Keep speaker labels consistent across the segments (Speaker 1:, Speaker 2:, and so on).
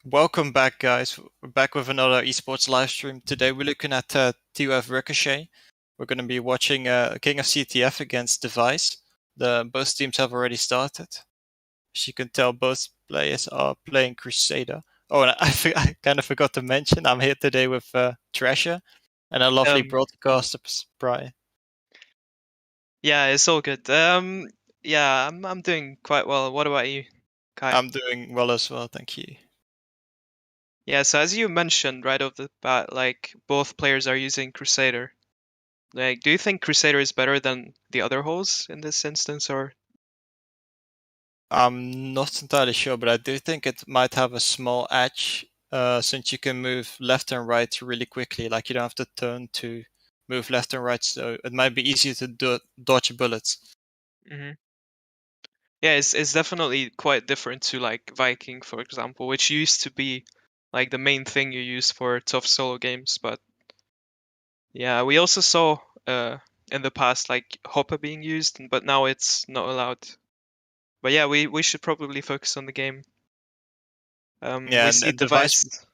Speaker 1: Welcome back, guys. We're back with another esports live stream. Today we're looking at TOF Ricochet. We're going to be watching King of CTF against Devise. Both teams have already started. As you can tell, both players are playing Crusader. Oh, and I kind of forgot to mention, I'm here today with Treasure and a lovely broadcaster, Brian.
Speaker 2: Yeah, it's all good. Yeah, I'm doing quite well. What about you, Kai?
Speaker 1: I'm doing well as well, thank you.
Speaker 2: Yeah, so as you mentioned right off the bat, like both players are using Crusader. Like, do you think Crusader is better than the other holes in this instance, or?
Speaker 1: I'm not entirely sure, but I do think it might have a small edge since you can move left and right really quickly. Like you don't have to turn to move left and right, so it might be easier to dodge bullets.
Speaker 2: Mm-hmm. Yeah, it's definitely quite different to like Viking, for example, which used to be like the main thing you use for TOF solo games. But yeah, we also saw in the past like Hopper being used, but now it's not allowed. But yeah, we should probably focus on the game.
Speaker 1: Yeah,
Speaker 2: We
Speaker 1: and
Speaker 2: see
Speaker 1: Devise.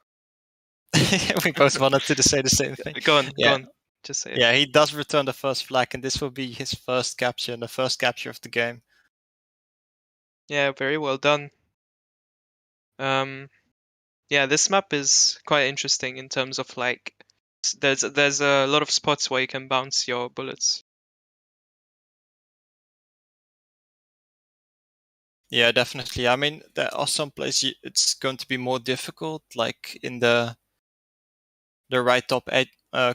Speaker 1: We both wanted to say the same thing.
Speaker 2: Go on. Just say it.
Speaker 1: Yeah, he does return the first flag, and this will be his first capture, and the first capture of the game.
Speaker 2: Yeah, very well done. Yeah, this map is quite interesting in terms of like there's a lot of spots where you can bounce your bullets.
Speaker 1: Yeah, definitely. I mean, there are some places it's going to be more difficult, like in the right top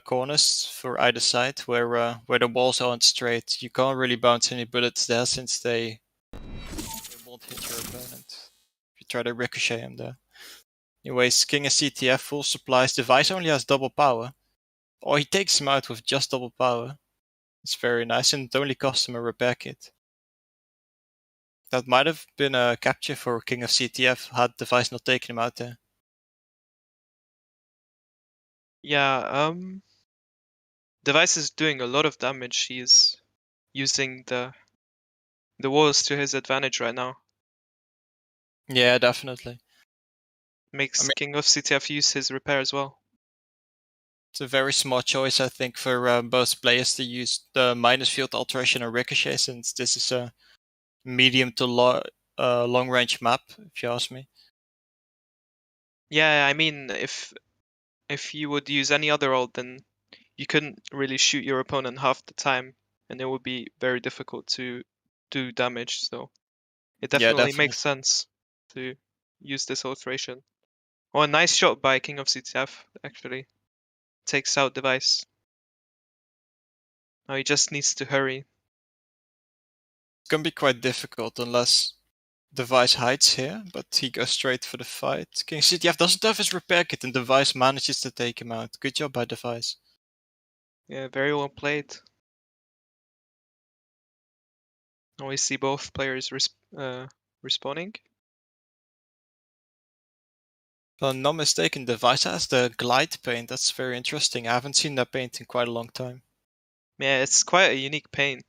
Speaker 1: corners for either side, where the walls aren't straight. You can't really bounce any bullets there since they won't hit your opponent. If you try to ricochet him there. Anyways, King of CTF, full supplies. Devise only has double power. Or he takes him out with just double power. It's very nice, and it only costs him a repair kit. That might have been a capture for King of CTF had Devise not taken him out there.
Speaker 2: Yeah, Devise is doing a lot of damage. He's using the walls to his advantage right now.
Speaker 1: Yeah, definitely.
Speaker 2: Makes King of CTF use his repair as well.
Speaker 1: It's a very smart choice, I think, for both players to use the minus field alteration and ricochet, since this is a medium to long range map, if you ask me.
Speaker 2: Yeah, I mean, if you would use any other ult, then you couldn't really shoot your opponent half the time, and it would be very difficult to do damage. So it definitely makes sense to use this alteration. Oh, a nice shot by King of CTF, actually. Takes out Devise. Now he just needs to hurry.
Speaker 1: It's gonna be quite difficult unless Devise hides here, but he goes straight for the fight. King CTF doesn't have his repair kit and Devise manages to take him out. Good job by Devise.
Speaker 2: Yeah, very well played. Now we see both players respawning.
Speaker 1: If I'm not mistaken, Devise has the glide paint. That's very interesting. I haven't seen that paint in quite a long time.
Speaker 2: Yeah, it's quite a unique paint.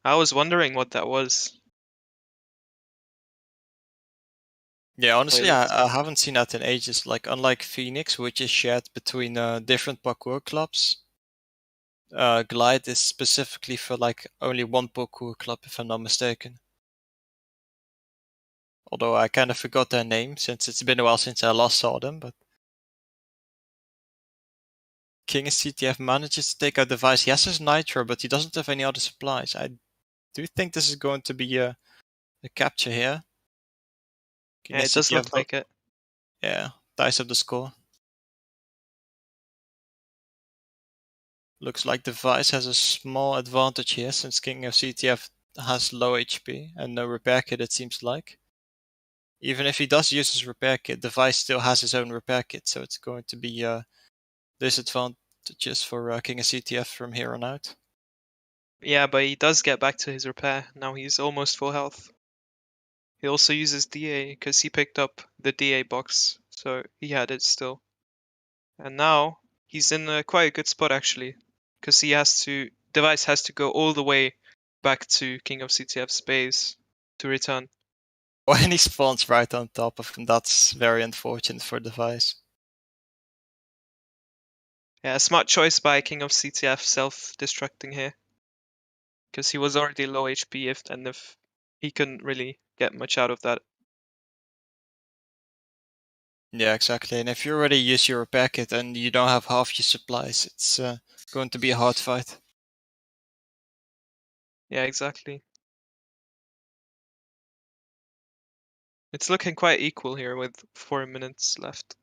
Speaker 2: I was wondering what that was.
Speaker 1: Yeah,
Speaker 2: Oh, it
Speaker 1: honestly,
Speaker 2: looks
Speaker 1: I haven't seen that in ages. Like, unlike Phoenix, which is shared between different parkour clubs, Glide is specifically for like only one parkour club, if I'm not mistaken. Although I kind of forgot their name since it's been a while since I last saw them, but King of CTF manages to take out Devise. He has his Nitro, but he doesn't have any other supplies. I do think this is going to be a capture here. King
Speaker 2: Yeah,
Speaker 1: of
Speaker 2: it does
Speaker 1: CTF,
Speaker 2: look like it.
Speaker 1: yeah, ties up the score. Looks like Devise has a small advantage here since King of CTF has low HP and no repair kit, it seems like. Even if he does use his repair kit, Devise still has his own repair kit, so it's going to be disadvantages for King of CTF from here on out.
Speaker 2: Yeah, but he does get back to his repair. Now he's almost full health. He also uses DA because he picked up the DA box, so he had it still. And now he's in quite a good spot actually, because Devise has to go all the way back to King of CTF's base to return.
Speaker 1: When he spawns right on top of him, that's very unfortunate for Devise.
Speaker 2: Yeah, a smart choice by King of CTF self-destructing here, because he was already low HP if he couldn't really get much out of that.
Speaker 1: Yeah, exactly. And if you already use your repair kit and you don't have half your supplies, it's going to be a hard fight.
Speaker 2: Yeah, exactly. It's looking quite equal here with 4 minutes left.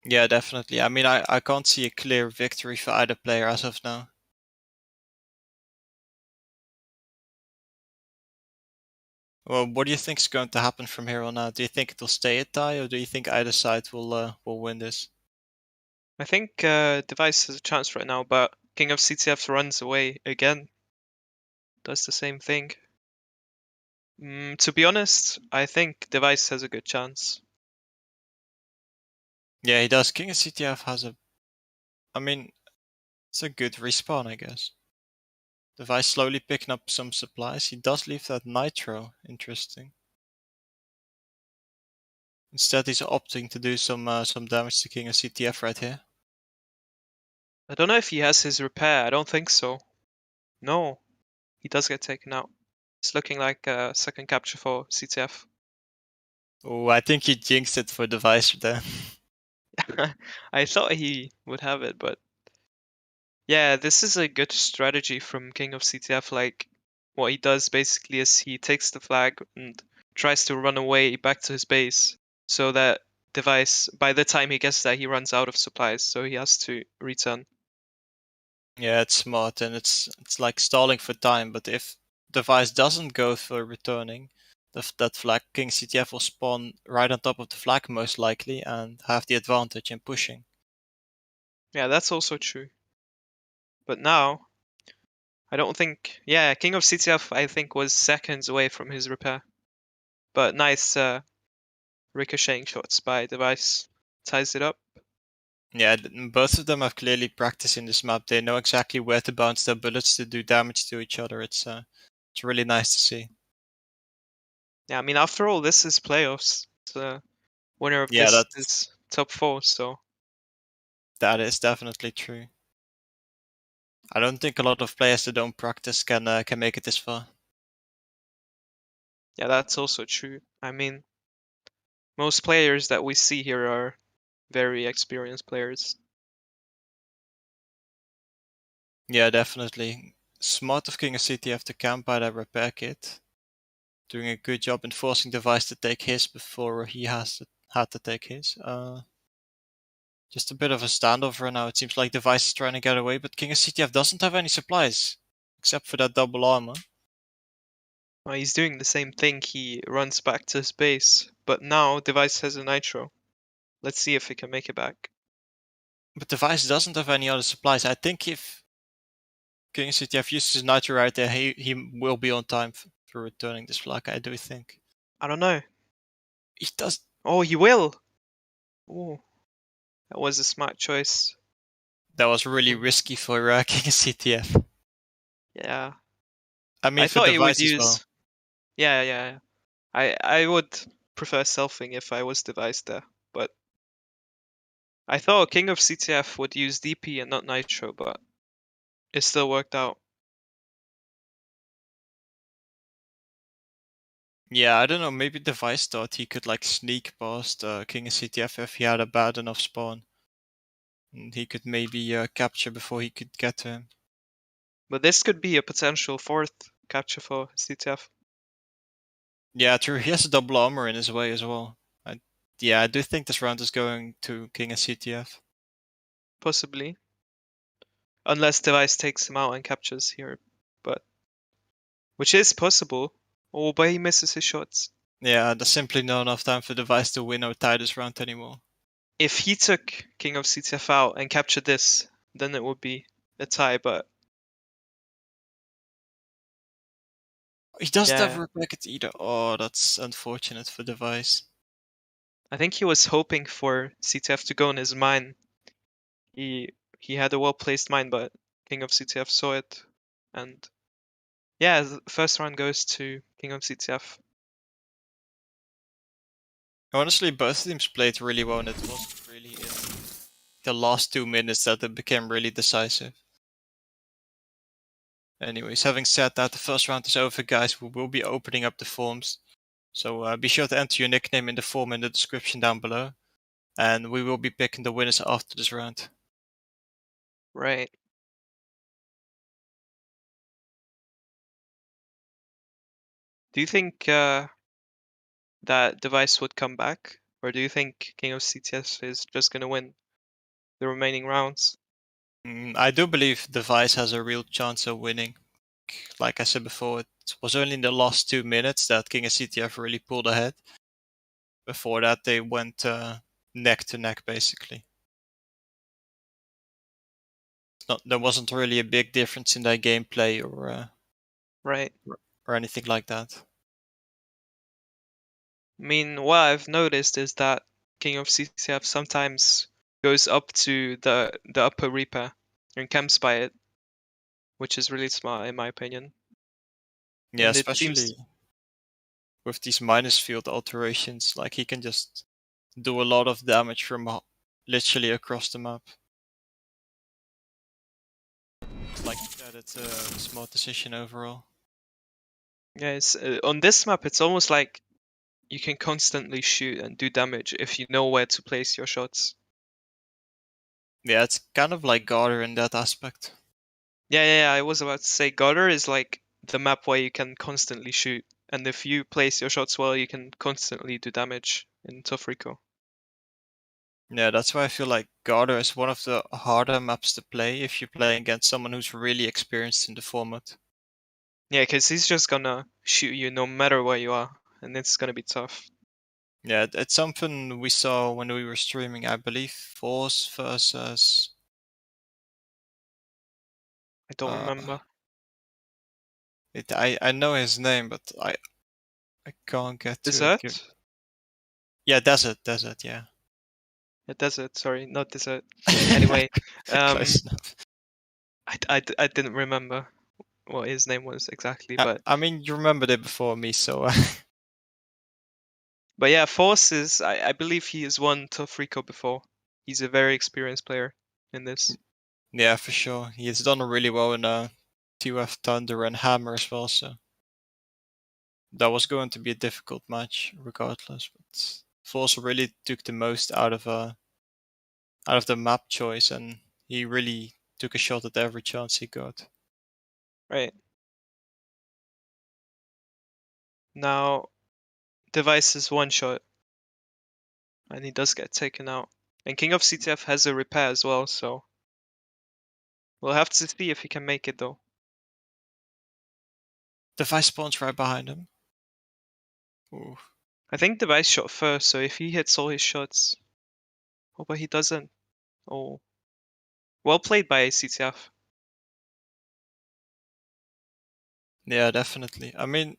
Speaker 1: Yeah, definitely. I mean, I can't see a clear victory for either player as of now. Well, what do you think is going to happen from here on out? Do you think it will stay a tie, or do you think either side will win this?
Speaker 2: I think Devise has a chance right now, but King of CTF runs away again. Does the same thing. To be honest, I think Devise has a good chance.
Speaker 1: Yeah, he does. King of CTF has a. I mean, it's a good respawn, I guess. Device slowly picking up some supplies. He does leave that nitro. Interesting. Instead, he's opting to do some damage to King of CTF right here.
Speaker 2: I don't know if he has his repair. I don't think so. No, he does get taken out. It's looking like a second capture for CTF.
Speaker 1: Oh, I think he jinxed it for Device there.
Speaker 2: I thought he would have it, but yeah, this is a good strategy from King of CTF. Like, what he does basically is he takes the flag and tries to run away back to his base so that Devise, by the time he gets there, he runs out of supplies, so he has to return.
Speaker 1: Yeah, it's smart and it's like stalling for time. But if Device doesn't go for returning, that flag, King CTF will spawn right on top of the flag most likely and have the advantage in pushing.
Speaker 2: Yeah, that's also true. But now, I don't think. Yeah, King of CTF, I think, was seconds away from his repair. But nice ricocheting shots by Devise. Ties it up.
Speaker 1: Yeah, both of them have clearly practiced in this map. They know exactly where to bounce their bullets to do damage to each other. It's really nice to see.
Speaker 2: Yeah, I mean, after all, this is playoffs. The winner of
Speaker 1: Yeah,
Speaker 2: this is top 4, so
Speaker 1: that is definitely true. I don't think a lot of players that don't practice can make it this far.
Speaker 2: yeah, that's also true. I mean, most players that we see here are very experienced players.
Speaker 1: Yeah, definitely. Smart of King of CTF to camp by that repair kit. Doing a good job in forcing Devise to take his before he had to take his. Just a bit of a standoff right now. It seems like Devise is trying to get away, but King of CTF doesn't have any supplies except for that double armor.
Speaker 2: Well, he's doing the same thing. He runs back to his base, but now Devise has a nitro. Let's see if he can make it back.
Speaker 1: But Devise doesn't have any other supplies. I think if King of CTF uses Nitro right there, he will be on time for returning this flag, I do think.
Speaker 2: I don't know.
Speaker 1: He does.
Speaker 2: Oh, he will. Oh, that was a smart choice.
Speaker 1: That was really risky for King of CTF.
Speaker 2: Yeah.
Speaker 1: I mean,
Speaker 2: I
Speaker 1: for
Speaker 2: thought he would
Speaker 1: Devise as well.
Speaker 2: use. Yeah. I would prefer selfing if I was Devise there, but I thought King of CTF would use DP and not Nitro, but it still worked out.
Speaker 1: Yeah, I don't know. Maybe Devise thought he could like sneak past King of CTF if he had a bad enough spawn. And he could maybe capture before he could get to him.
Speaker 2: But this could be a potential fourth capture for CTF.
Speaker 1: Yeah, true. He has a double armor in his way as well. I do think this round is going to King of CTF.
Speaker 2: Possibly. Unless Devise takes him out and captures here. But which is possible. Oh, but he misses his shots.
Speaker 1: Yeah, there's simply not enough time for Devise to win or tie this round anymore.
Speaker 2: If he took King of CTF out and captured this, then it would be a tie, but
Speaker 1: He doesn't have
Speaker 2: yeah.
Speaker 1: a packet either. Oh, that's unfortunate for Devise.
Speaker 2: I think he was hoping for CTF to go in his mine. He had a well placed mine, but King of CTF saw it, and yeah, the first round goes to King of CTF.
Speaker 1: Honestly, both teams played really well, and it wasn't really in the last 2 minutes that it became really decisive. Anyways, having said that, the first round is over, guys. We will be opening up the forms. So be sure to enter your nickname in the form in the description down below. And we will be picking the winners after this round.
Speaker 2: Right. Do you think that Devise would come back, or do you think King of CTF is just gonna win the remaining rounds?
Speaker 1: I do believe Devise has a real chance of winning. Like I said before, it was only in the last 2 minutes that King of CTF really pulled ahead. Before that, they went neck to neck, basically. There wasn't really a big difference in their gameplay
Speaker 2: Right.
Speaker 1: or anything like that.
Speaker 2: I mean, what I've noticed is that King of CTF sometimes goes up to the upper Reaper and camps by it, which is really smart in my opinion.
Speaker 1: Yeah,
Speaker 2: And it seems
Speaker 1: especially with these minus field alterations, like he can just do a lot of damage from literally across the map. Like that, it's a smart decision overall.
Speaker 2: yes, on this map it's almost like you can constantly shoot and do damage if you know where to place your shots.
Speaker 1: Yeah, it's kind of like Garter in that aspect.
Speaker 2: Yeah, I was about to say Gutter is like the map where you can constantly shoot, and if you place your shots well, you can constantly do damage in TOF Rico.
Speaker 1: Yeah, that's why I feel like Garter is one of the harder maps to play if you're playing against someone who's really experienced in the format.
Speaker 2: Yeah, because he's just gonna shoot you no matter where you are, and it's gonna be tough.
Speaker 1: Yeah, it's something we saw when we were streaming, I believe, Force versus
Speaker 2: I don't
Speaker 1: uh
Speaker 2: remember.
Speaker 1: I know his name, but I can't get to it.
Speaker 2: Desert?
Speaker 1: Yeah, Desert, yeah.
Speaker 2: Yeah, Desert, sorry, not Desert. Anyway,
Speaker 1: Close
Speaker 2: um,
Speaker 1: enough.
Speaker 2: I didn't remember what his name was exactly,
Speaker 1: I mean, you remembered it before me, so
Speaker 2: but yeah, Force is, I believe he has won TOF Rico before. He's a very experienced player in this.
Speaker 1: yeah, for sure. He has done really well in TOF Thunder and Hammer as well, so that was going to be a difficult match regardless. But Force really took the most out of the map choice, and he really took a shot at every chance he got.
Speaker 2: Right. Now, Device is one shot, and he does get taken out. And King of CTF has a repair as well, so we'll have to see if he can make it though.
Speaker 1: Devise spawns right behind him. Ooh.
Speaker 2: I think Devise shot first, so if he hits all his shots. Oh, but he doesn't. Oh. Well played by CTF.
Speaker 1: Yeah, definitely. I mean,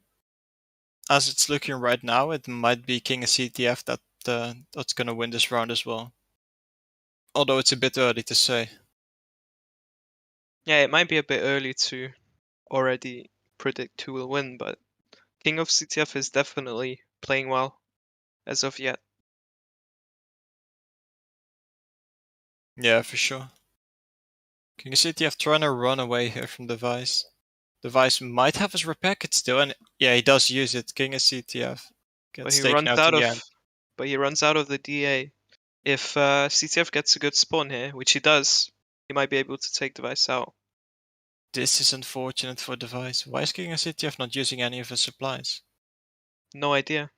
Speaker 1: as it's looking right now, it might be King of CTF that's gonna win this round as well. Although it's a bit early to say.
Speaker 2: Yeah, it might be a bit early to already predict who will win, but King of CTF is definitely playing well as of yet.
Speaker 1: Yeah, for sure. King of CTF trying to run away here from Devise. Devise might have his repair kit still, and yeah, he does use it. King of CTF
Speaker 2: But
Speaker 1: gets
Speaker 2: he
Speaker 1: taken
Speaker 2: runs
Speaker 1: out
Speaker 2: out
Speaker 1: in the
Speaker 2: of
Speaker 1: end.
Speaker 2: the DA. If CTF gets a good spawn here, which he does, he might be able to take Devise out.
Speaker 1: This is unfortunate for Devise. Why is King of CTF not using any of his supplies?
Speaker 2: No idea.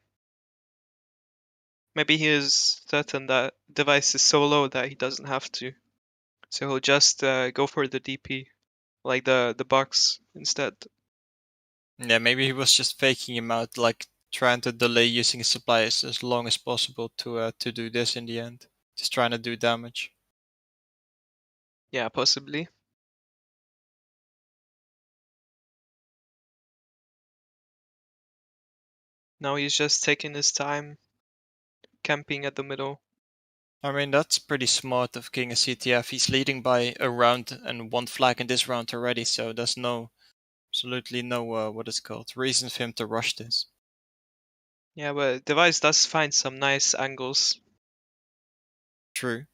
Speaker 2: Maybe he is certain that Devise is so low that he doesn't have to. So he'll just go for the DP, like the box instead.
Speaker 1: Yeah, maybe he was just faking him out, like trying to delay using his supplies as long as possible to do this in the end. Just trying to do damage.
Speaker 2: Yeah, possibly. Now he's just taking his time, camping at the middle.
Speaker 1: I mean, that's pretty smart of King of CTF. He's leading by a round and one flag in this round already, so there's absolutely no, what is it called, reason for him to rush this.
Speaker 2: Yeah, but Devise does find some nice angles.
Speaker 1: True.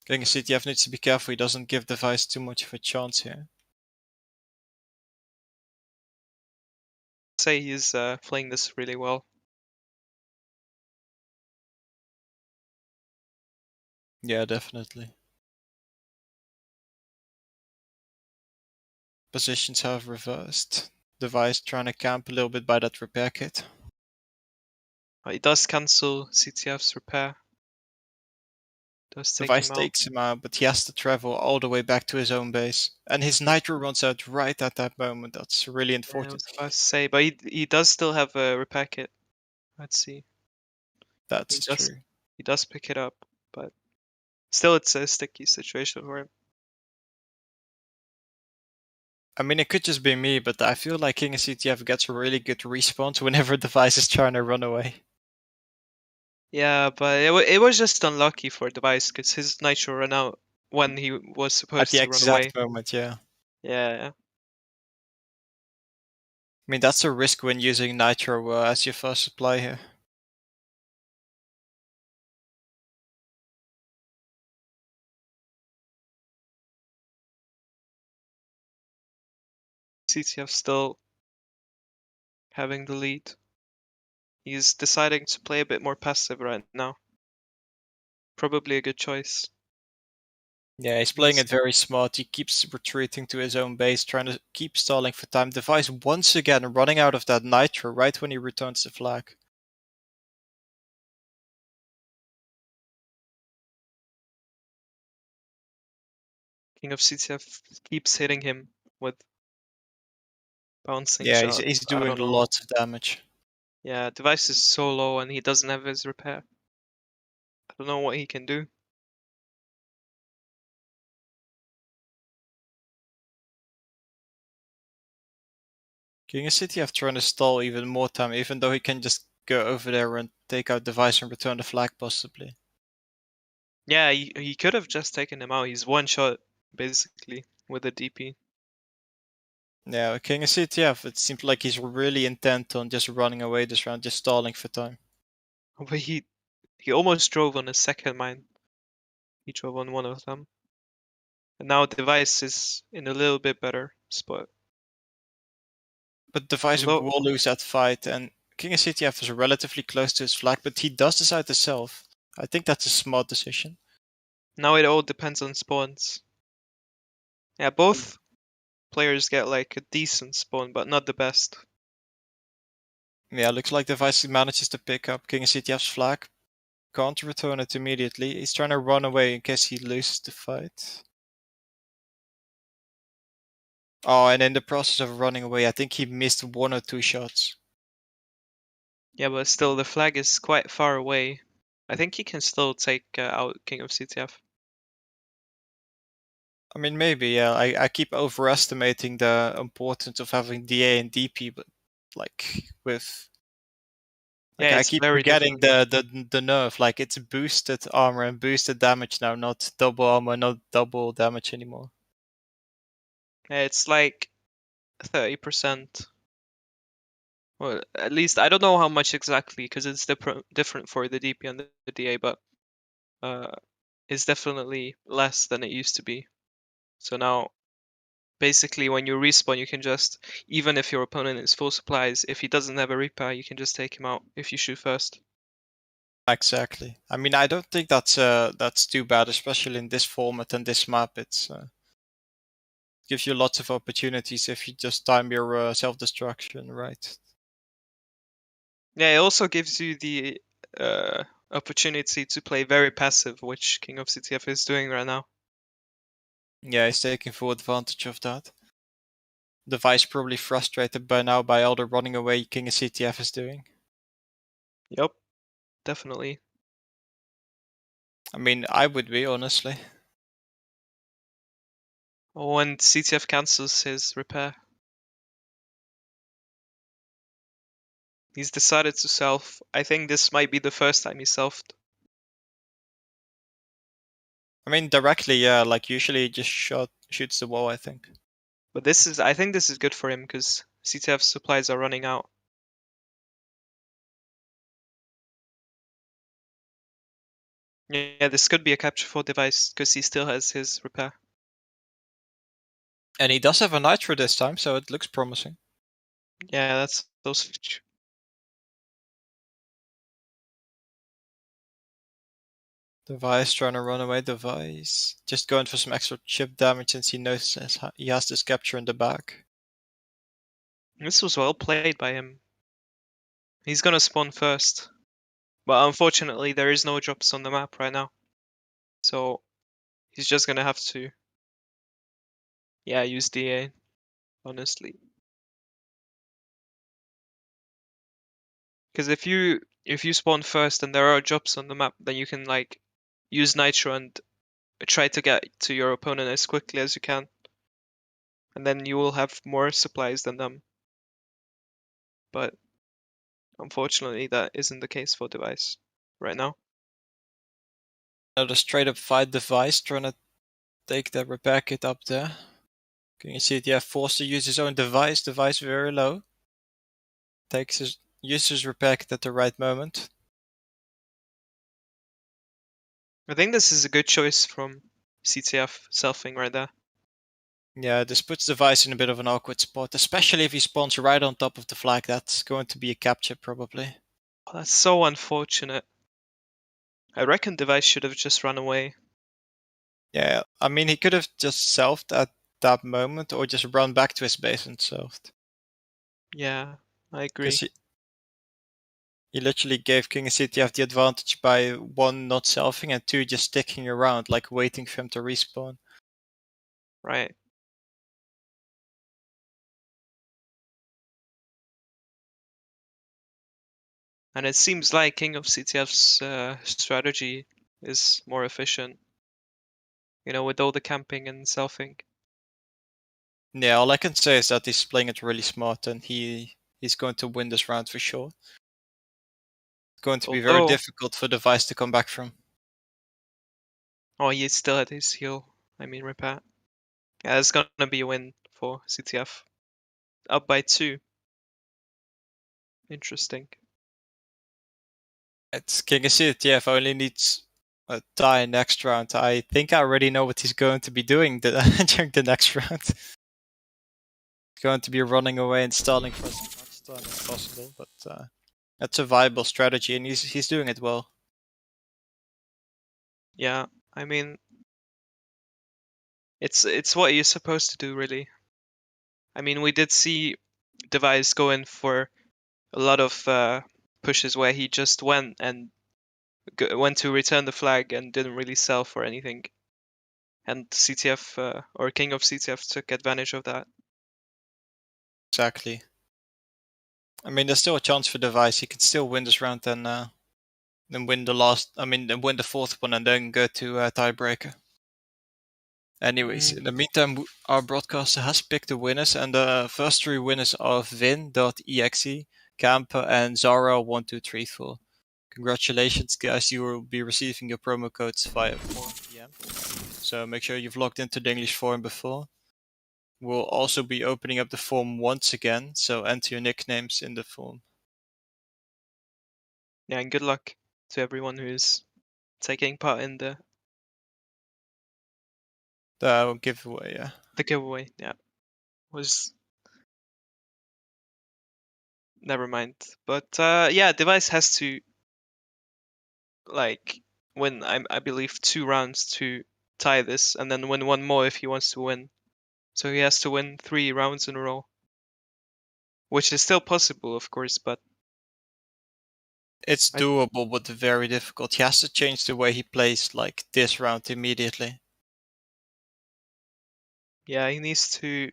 Speaker 1: King of CTF needs to be careful he doesn't give Devise too much of a chance here.
Speaker 2: Say he's playing this really well.
Speaker 1: Yeah, definitely. Positions have reversed. Devise trying to camp a little bit by that repair kit.
Speaker 2: He does cancel CTF's repair. Does take
Speaker 1: Devise
Speaker 2: him out.
Speaker 1: takes him out, but he has to travel all the way back to his own base. And his nitro runs out right at that moment. That's really
Speaker 2: Yeah, I
Speaker 1: unfortunate.
Speaker 2: was about to say, but he does still have a repair kit. Let's see. He
Speaker 1: That's
Speaker 2: does
Speaker 1: true.
Speaker 2: he does pick it up, but still it's a sticky situation for him.
Speaker 1: I mean, it could just be me, but I feel like King of CTF gets a really good response whenever Devise is trying to run away.
Speaker 2: Yeah, but it was just unlucky for Devise because his nitro ran out when he was
Speaker 1: At
Speaker 2: supposed
Speaker 1: the
Speaker 2: to run away.
Speaker 1: exact moment, yeah.
Speaker 2: Yeah,
Speaker 1: I mean, that's a risk when using nitro as your first supply here.
Speaker 2: CTF still having the lead. He's deciding to play a bit more passive right now. Probably a good choice.
Speaker 1: Yeah, he's playing
Speaker 2: He's
Speaker 1: it very smart. He keeps retreating to his own base, trying to keep stalling for time. Devise once again running out of that nitro right when he returns the flag.
Speaker 2: King of CTF keeps hitting him with bouncing
Speaker 1: Yeah,
Speaker 2: shots.
Speaker 1: he's
Speaker 2: I
Speaker 1: doing
Speaker 2: don't know.
Speaker 1: lots of damage.
Speaker 2: Yeah, Devise is so low and he doesn't have his repair. I don't know what he can do.
Speaker 1: King of CTF trying to stall even more time, even though he can just go over there and take out Devise and return the flag possibly.
Speaker 2: Yeah, he could have just taken him out. He's one shot basically with a DP.
Speaker 1: Yeah, King of CTF, it seems like he's really intent on just running away this round, just stalling for time.
Speaker 2: But he almost drove on a second mine. He drove on one of them. And now Devise is in a little bit better spot.
Speaker 1: But Devise
Speaker 2: Although
Speaker 1: will lose that fight, and King of CTF is relatively close to his flag, but he does decide to self. I think that's a smart decision.
Speaker 2: now it all depends on spawns. Yeah, both players get like a decent spawn, but not the best.
Speaker 1: Yeah, looks like Devise manages to pick up King of CTF's flag. Can't return it immediately. He's trying to run away in case he loses the fight. Oh, and in the process of running away, I think he missed 1 or 2 shots.
Speaker 2: Yeah, but still, the flag is quite far away. I think he can still take out King of CTF.
Speaker 1: I mean, maybe, yeah. I keep overestimating the importance of having DA and DP, but like with
Speaker 2: Yeah,
Speaker 1: I
Speaker 2: it's
Speaker 1: keep
Speaker 2: very
Speaker 1: forgetting
Speaker 2: different.
Speaker 1: the nerf. Like it's boosted armor and boosted damage now, not double armor, not double damage anymore.
Speaker 2: Yeah, it's like 30%. Well, at least I don't know how much exactly because it's different for the DP and the DA, but uh, it's definitely less than it used to be. So now, basically, when you respawn, you can just, even if your opponent is full supplies, if he doesn't have a repair, you can just take him out if you shoot first.
Speaker 1: Exactly. I mean, I don't think that's too bad, especially in this format and this map. It's gives you lots of opportunities if you just time your self-destruction right.
Speaker 2: Yeah, it also gives you the opportunity to play very passive, which King of CTF is doing right now.
Speaker 1: Yeah, he's taking full advantage of that. Devise probably frustrated by now by all the running away King of CTF is doing.
Speaker 2: Yep, definitely.
Speaker 1: I mean, I would be, honestly.
Speaker 2: When CTF cancels his repair, he's decided to self. I think this might be the first time he selfed.
Speaker 1: I mean, directly, yeah, like usually he just shoots the wall, I think.
Speaker 2: But I think this is good for him because CTF supplies are running out. Yeah, this could be a capture for Devise because he still has his repair.
Speaker 1: And he does have a nitro this time, so it looks promising.
Speaker 2: Yeah, that's those.
Speaker 1: Devise trying to run away. Devise just going for some extra chip damage since he knows he has this capture in the back.
Speaker 2: This was well played by him. He's gonna spawn first, but unfortunately there is no drops on the map right now, so he's just gonna have to, yeah, use DA. Honestly, because if you spawn first and there are drops on the map, then you can like use nitro and try to get to your opponent as quickly as you can, and then you will have more supplies than them. But unfortunately, that isn't the case for Devise right now.
Speaker 1: Another straight up fight. Devise trying to take that repair kit up there. Can you see it? Yeah, forced to use his own Devise. Devise very low. Uses his repair kit at the right moment.
Speaker 2: I think this is a good choice from CTF selfing right there.
Speaker 1: Yeah, this puts Devise in a bit of an awkward spot, especially if he spawns right on top of the flag. That's going to be a capture probably.
Speaker 2: Oh, that's so unfortunate. I reckon Devise should have just run away.
Speaker 1: Yeah, I mean, he could have just selfed at that moment or just run back to his base and selfed.
Speaker 2: Yeah, I
Speaker 1: Because
Speaker 2: agree.
Speaker 1: he literally gave King of CTF the advantage by 1, not selfing, and 2, just sticking around, like waiting for him to respawn.
Speaker 2: Right. And it seems like King of CTF's strategy is more efficient, with all the camping and selfing.
Speaker 1: Yeah, all I can say is that he's playing it really smart, and he's going to win this round for sure. It's going to be very
Speaker 2: Although,
Speaker 1: difficult for Devise to come back from.
Speaker 2: oh, he still had his heal. I mean, repair. Yeah, it's gonna be a win for CTF. Up by 2. Interesting.
Speaker 1: It's King of CTF only needs a tie next round. I think I already know what he's going to be doing during the next round. He's going to be running away and stalling for as much time as possible, but that's a viable strategy, and he's doing it well.
Speaker 2: Yeah, I mean, it's what you're supposed to do, really. I mean, we did see Devise go in for a lot of pushes where he just went and went to return the flag and didn't really sell for anything. And CTF or King of CTF took advantage of that.
Speaker 1: Exactly. I mean, there's still a chance for Devise. He could still win this round and then win the last. I mean, then win the fourth one and then go to tiebreaker. Anyways, in the meantime, our broadcaster has picked the winners, and the first three winners are Vin.exe, Camper, and Zara1234. Congratulations, guys! You will be receiving your promo codes via 4 p.m. So make sure you've logged into the English forum before. We'll also be opening up the form once again, so enter your nicknames in the form.
Speaker 2: Yeah, and good luck to everyone who's taking part in the
Speaker 1: Giveaway, yeah.
Speaker 2: the giveaway. Yeah, was never mind. But yeah, Device has to like win. I believe 2 rounds to tie this, and then win one more if he wants to win. So he has to win 3 rounds in a row, which is still possible, of course. But
Speaker 1: It's
Speaker 2: I,
Speaker 1: doable, but very difficult. He has to change the way he plays, like this round immediately.
Speaker 2: yeah, he needs to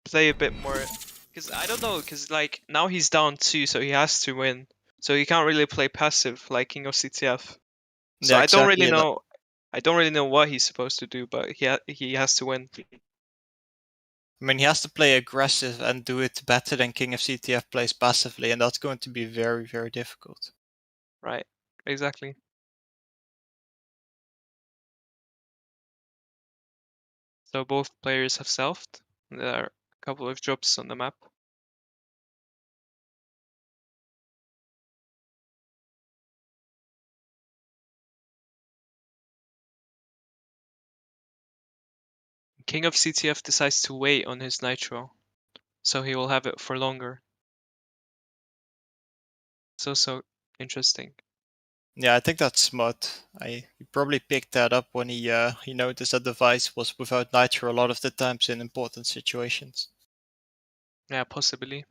Speaker 2: play a bit more. Because I don't know, because like now he's down 2, so he has to win. So he can't really play passive like King of CTF. So
Speaker 1: Yeah,
Speaker 2: I don't really
Speaker 1: exactly.
Speaker 2: know. I don't really know what he's supposed to do, but he has to win.
Speaker 1: I mean, he has to play aggressive and do it better than King of CTF plays passively, and that's going to be very, very difficult.
Speaker 2: Right. Exactly. So both players have selfed. There are a couple of drops on the map. King of CTF decides to wait on his nitro, so he will have it for longer. So interesting.
Speaker 1: Yeah, I think that's smart. He probably picked that up when he noticed that Devise was without Nitro a lot of the times in important situations.
Speaker 2: Yeah, possibly.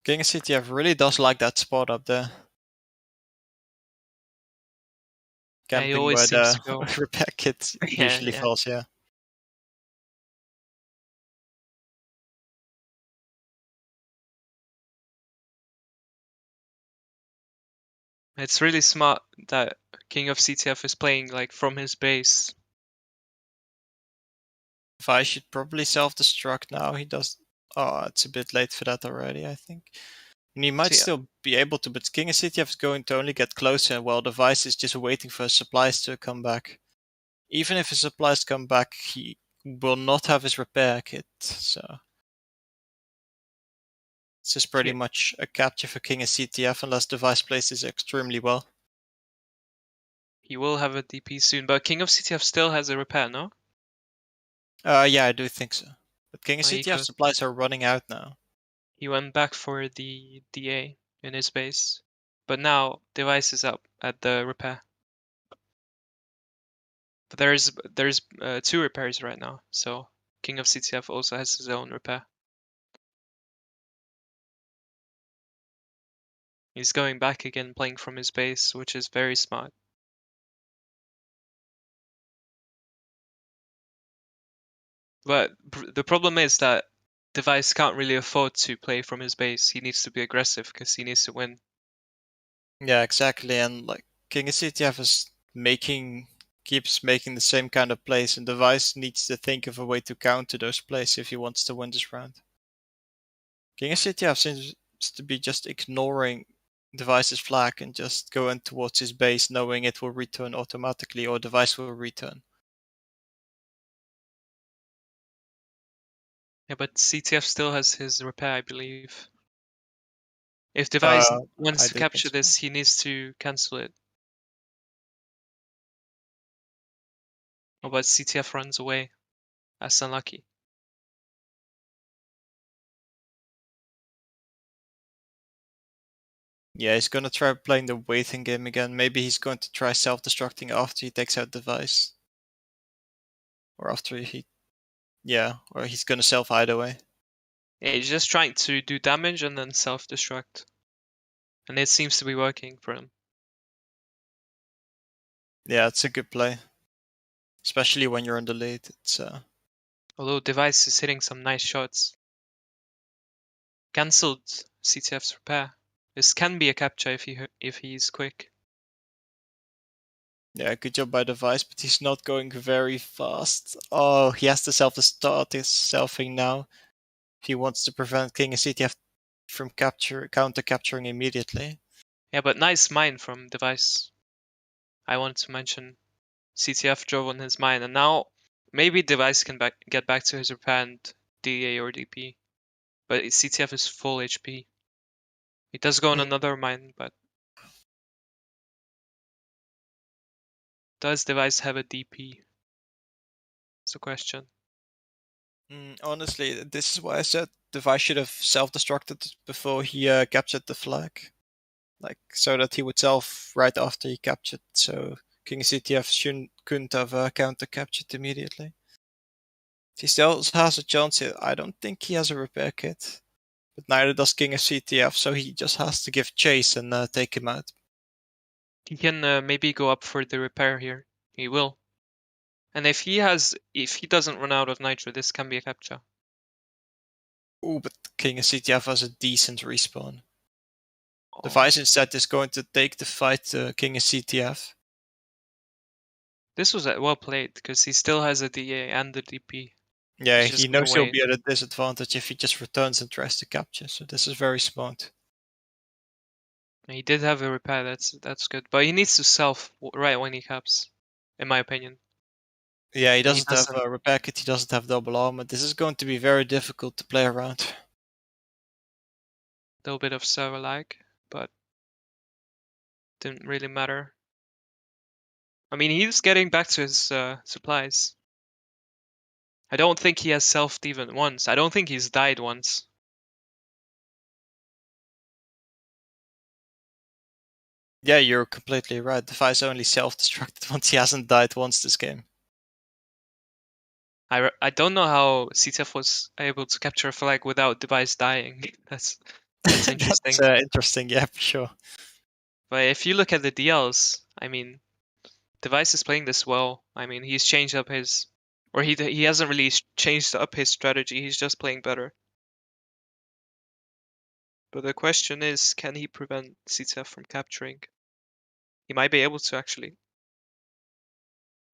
Speaker 1: King of CTF really does like that spot up there,
Speaker 2: Yeah, he
Speaker 1: camping
Speaker 2: always
Speaker 1: where
Speaker 2: seems
Speaker 1: the
Speaker 2: to go.
Speaker 1: repair kit
Speaker 2: Yeah,
Speaker 1: usually
Speaker 2: yeah.
Speaker 1: falls. Yeah.
Speaker 2: It's really smart that King of CTF is playing like from his base.
Speaker 1: Devise should probably self-destruct now. He does. Oh, it's a bit late for that already, I think. And he might
Speaker 2: So yeah,
Speaker 1: still be able to, but King of CTF is going to only get closer while Devise is just waiting for his supplies to come back. Even if his supplies come back, he will not have his repair kit, so this is pretty
Speaker 2: yeah,
Speaker 1: much a capture for King of CTF unless Devise plays this extremely well.
Speaker 2: he will have a DP soon, but King of CTF still has a repair, no?
Speaker 1: Yeah, I do think so. But King of
Speaker 2: He
Speaker 1: CTF
Speaker 2: could.
Speaker 1: supplies are running out now.
Speaker 2: He went back for the DA in his base, but now Device is up at the repair. But there's 2 repairs right now, so King of CTF also has his own repair. He's going back again, playing from his base, which is very smart. But the problem is that Device can't really afford to play from his base. He needs to be aggressive because he needs to win.
Speaker 1: Yeah, exactly. And like King of CTF is keeps making the same kind of plays, and Devise needs to think of a way to counter those plays if he wants to win this round. King of CTF seems to be just ignoring Device's flag and just going towards his base, knowing it will return automatically or Devise will return.
Speaker 2: Yeah, but CTF still has his repair, I believe. If Device
Speaker 1: Uh,
Speaker 2: wants
Speaker 1: I
Speaker 2: to
Speaker 1: do think
Speaker 2: capture
Speaker 1: so.
Speaker 2: this, he needs to cancel it. Oh, but CTF runs away. That's unlucky.
Speaker 1: Yeah, he's gonna try playing the waiting game again. Maybe he's going to try self-destructing after he takes out Devise. Or after he... Yeah, or he's gonna self either way.
Speaker 2: Yeah, he's just trying to do damage and then self-destruct. And it seems to be working for him.
Speaker 1: Yeah, it's a good play, especially when you're in the lead. It's
Speaker 2: Although Devise is hitting some nice shots. Cancelled CTF's repair. This can be a capture if he's quick.
Speaker 1: yeah, good job by Devise, but he's not going very fast. Oh, he has to self-start his selfing now. If he wants to prevent King of CTF from counter capturing immediately.
Speaker 2: Yeah, but nice mine from Devise. I wanted to mention CTF drove on his mine, and now maybe Devise can get back to his repair and DA or DP. But CTF is full HP. He does go on another mine, but does Devise have a DP? That's the question.
Speaker 1: Honestly, this is why I said Device should have self-destructed before he captured the flag. Like, so that he would self right after he captured, so King CTF couldn't have counter-captured immediately. He still has a chance here. I don't think he has a repair kit, but neither does King of CTF, so he just has to give chase and take him out.
Speaker 2: He can maybe go up for the repair here. He will. And if he doesn't run out of nitro, this can be a capture.
Speaker 1: Ooh, but King of CTF has a decent respawn.
Speaker 2: Oh.
Speaker 1: Devise instead is going to take the fight to King of CTF.
Speaker 2: This was well played because he still has a DA and the DP.
Speaker 1: Yeah,
Speaker 2: He's
Speaker 1: he
Speaker 2: just gonna
Speaker 1: knows he'll
Speaker 2: wait.
Speaker 1: be at a disadvantage if he just returns and tries to capture, so this is very smart.
Speaker 2: He did have a repair, that's good. But he needs to self right when he caps, in my opinion.
Speaker 1: Yeah, he
Speaker 2: And he
Speaker 1: doesn't have
Speaker 2: doesn't.
Speaker 1: a repair kit, he doesn't have double armor. This is going to be very difficult to play around.
Speaker 2: A little bit of server lag, but didn't really matter. I mean, he's getting back to his supplies. I don't think he has selfed even once. I don't think he's died once.
Speaker 1: Yeah, you're completely right. Devise only self-destructed once. He hasn't died once this game.
Speaker 2: I don't know how CTF was able to capture a flag without Devise dying. That's interesting.
Speaker 1: That's interesting, yeah, for sure.
Speaker 2: But if you look at the DLs, I mean, Devise is playing this well. I mean, he's changed up his, or he hasn't really changed up his strategy. He's just playing better. But the question is, can he prevent CTF from capturing? He might be able to actually.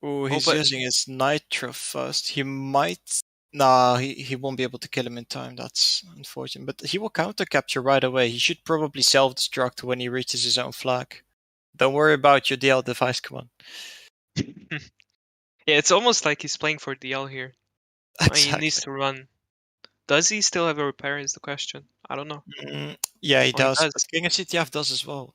Speaker 1: Ooh,
Speaker 2: Oh,
Speaker 1: he's
Speaker 2: but
Speaker 1: using his nitro first. He might. Nah, he won't be able to kill him in time. That's unfortunate. But he will counter capture right away. He should probably self-destruct when he reaches his own flag. Don't worry about your DL Device. Come on.
Speaker 2: yeah, it's almost like he's playing for DL here. He needs
Speaker 1: Exactly.
Speaker 2: to run. Does he still have a repair? Is the question. I don't know.
Speaker 1: Yeah, he
Speaker 2: Oh, he
Speaker 1: does. But
Speaker 2: does.
Speaker 1: King of CTF does as well.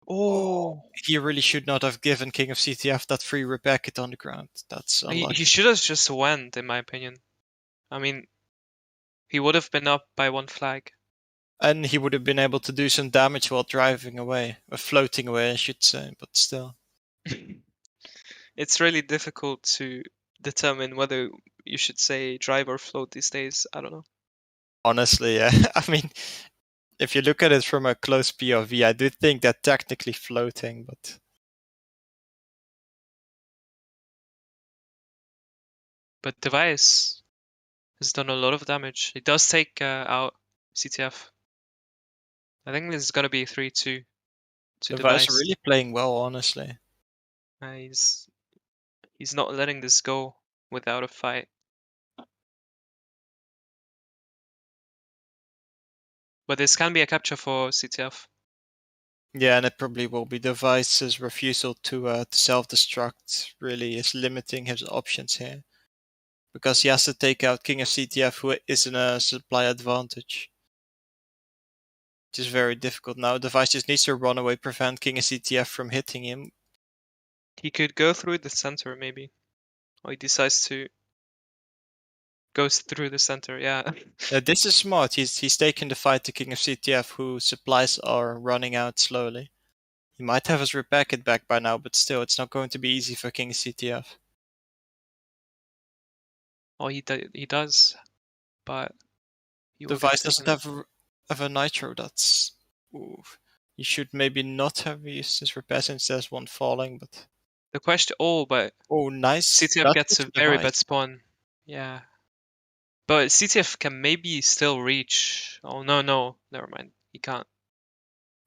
Speaker 1: Oh,
Speaker 2: Oh,
Speaker 1: he really should not have given King of CTF that free repair kit on the ground. That's
Speaker 2: he
Speaker 1: unlucky.
Speaker 2: should have just went, in my opinion. I mean, he would have been up by one flag.
Speaker 1: And he would have been able to do some damage while driving away, or floating away, I should say, but still.
Speaker 2: It's really difficult to determine whether you should say drive or float these days. I don't know.
Speaker 1: Honestly, yeah. I mean, if you look at it from a close POV, I do think they're technically floating, but
Speaker 2: But Devise has done a lot of damage. He does take out CTF. I think this is gonna be 3-2 to
Speaker 1: Devise are
Speaker 2: Devise.
Speaker 1: really playing well, honestly.
Speaker 2: He's not letting this go without a fight. But this can be a capture for CTF.
Speaker 1: Yeah, and it probably will be. Device's refusal to self-destruct really is limiting his options here, because he has to take out King of CTF, who is in a supply advantage. Which is very difficult now. Device just needs to run away, prevent King of CTF from hitting him.
Speaker 2: He could go through the center maybe. Or he decides to go through the center, yeah.
Speaker 1: This is smart. He's taking the fight to King of CTF, whose supplies are running out slowly. He might have his repair kit back by now, but still, it's not going to be easy for King of CTF.
Speaker 2: Oh, he does, but he will get
Speaker 1: Device doesn't
Speaker 2: taken out.
Speaker 1: have a nitro. That's ooh. He should maybe not have used his repair since there's one falling, but
Speaker 2: The question. Oh, but
Speaker 1: Oh, nice.
Speaker 2: CTF
Speaker 1: That's
Speaker 2: gets
Speaker 1: it
Speaker 2: a
Speaker 1: for
Speaker 2: very
Speaker 1: Devise.
Speaker 2: bad spawn. Yeah. But CTF can maybe still reach. Oh, no. Never mind. He can't.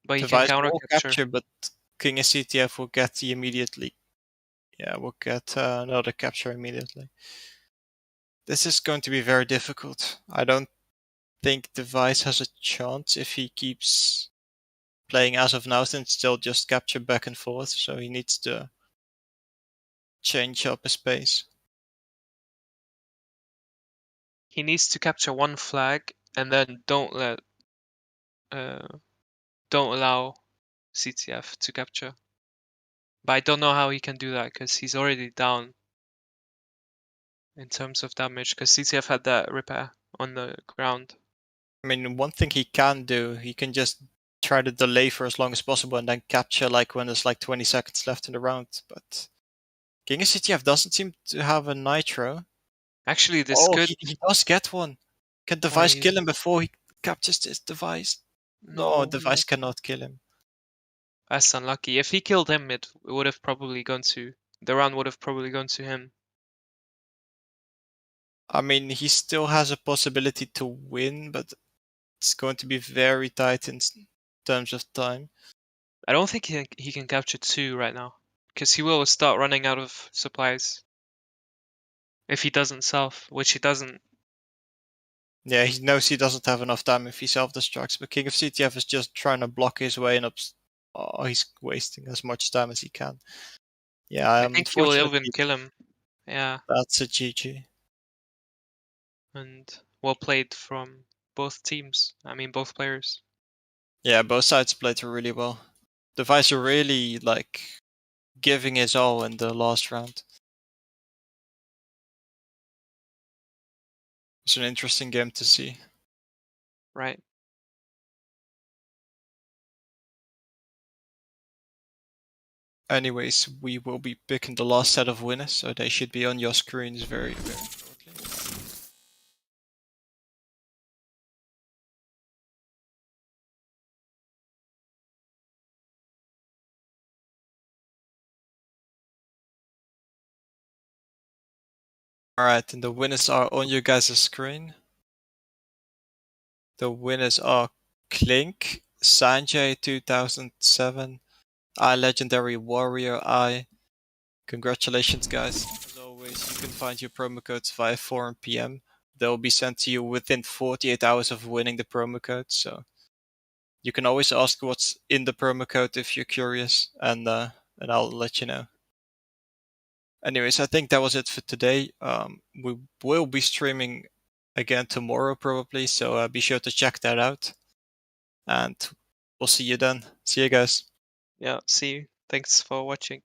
Speaker 2: But he can
Speaker 1: Devise
Speaker 2: counter
Speaker 1: will
Speaker 2: capture.
Speaker 1: capture, but King of CTF will get the immediately. Yeah, we'll get another capture immediately. This is going to be very difficult. I don't think Devise has a chance if he keeps playing as of now, since they'll just capture back and forth, so he needs to change up his pace.
Speaker 2: He needs to capture one flag and then don't allow CTF to capture. But I don't know how he can do that because he's already down in terms of damage because CTF had that repair on the ground.
Speaker 1: I mean, one thing he can do, he can just try to delay for as long as possible and then capture like when there's like 20 seconds left in the round. But King of CTF doesn't seem to have a nitro.
Speaker 2: Actually, this
Speaker 1: Oh,
Speaker 2: could.
Speaker 1: he does get one. Can
Speaker 2: Oh,
Speaker 1: Devise kill him before he captures this Devise? No,
Speaker 2: no.
Speaker 1: Devise cannot kill him.
Speaker 2: That's unlucky. If he killed him, it would have probably gone to the round. Would have probably gone to him.
Speaker 1: I mean, he still has a possibility to win, but it's going to be very tight in terms of time.
Speaker 2: I don't think he can capture two right now because he will start running out of supplies if he doesn't self, which he doesn't.
Speaker 1: Yeah, he knows he doesn't have enough time if he self-destructs, but King of CTF is just trying to block his way and he's wasting as much time as he can. Yeah,
Speaker 2: I think he will even
Speaker 1: unfortunately,
Speaker 2: kill him. Yeah,
Speaker 1: that's a GG.
Speaker 2: and well played from both teams. I mean, both players.
Speaker 1: Yeah, both sides played really well. Devise are really like giving his all in the last round. It's an interesting game to see.
Speaker 2: Right.
Speaker 1: Anyways, we will be picking the last set of winners, so they should be on your screens very, very shortly. Alright, and the winners are on your guys' screen. The winners are Clink, Sanjay 2007, I Legendary Warrior I. Congratulations, guys. As always, you can find your promo codes via 4 PM. They'll be sent to you within 48 hours of winning the promo code, so you can always ask what's in the promo code if you're curious, and I'll let you know. Anyways, I think that was it for today. We will be streaming again tomorrow probably, so be sure to check that out. And we'll see you then. See you guys.
Speaker 2: Yeah. See you. Thanks for watching.